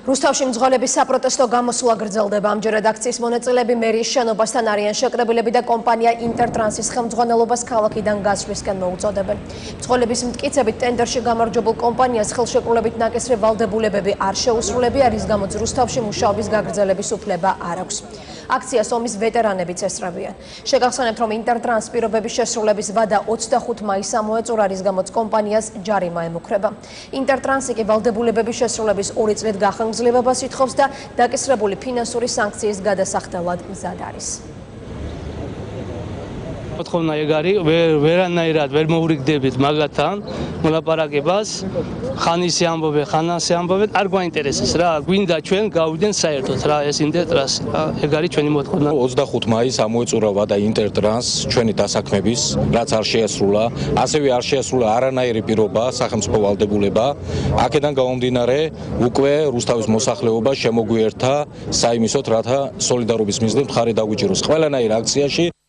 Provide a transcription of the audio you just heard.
რუსთავში მძღოლების საპროტესტო გამოსვლა გრძელდება. ამჯერად აქციის მონაწილეები მერიის შენობასთან არიან შეკრებილები და კომპანია ინტერტრანსის ხელმძღვანელობას ქალაქიდან გასვლისკენ მოუწოდებენ. მძღოლების მტკიცებით ტენდერში გამარჯვებულ კომპანიას ხელშეკრულებით ნაკისრი ვალდებულებები არ შეუსრულებია, რის გამოც რუსთავში მუშაობის გაგრძელების უფლება არ აქვს. აქციას ომის ვეტერანებიც ესწრებიან. შეგახსენებთ, რომ ინტერტრანს პირობების შესრულების ვადა 25 მაისს ამოეწურა, რის გამოც კომპანიას ჯარიმა ემუქრება. ინტერტრანსი კი ვალდებულებების შესრულების 2 წლით გახანგრძლივებას ითხოვს და დაკისრებული ფინანსური სანქციის გადასახდელად მზად არის. მოთხოვნა ეგ არის, ვერანაირად ვერ მოვრიგდებით მაგათთან მოლაპარაკებას, ხან ისე ამბობენ, ხან ასე ამბობენ, არ გვაინტერესებს რა, გვინდა ჩვენ გავიდენ საერთოდ რა ეს ინტერტრანსი, ეგ არის ჩვენი მოთხოვნა. 25 მაისს ამოეწურა ვადა ინტერტრანს ჩვენი დასაქმების, რაც არ შეასრულა, ასევე არ შეასრულა არანაირი პირობა, სახელმწიფო ვალდებულება. აქედან გამომდინარე, უკვე რუსთავის მოსახლეობა შემოგვიერთა საიმისოდ, რათა სოლიდარობის მიზნით მხარი დაგვიჭიროს ყველანაირ აქციაში.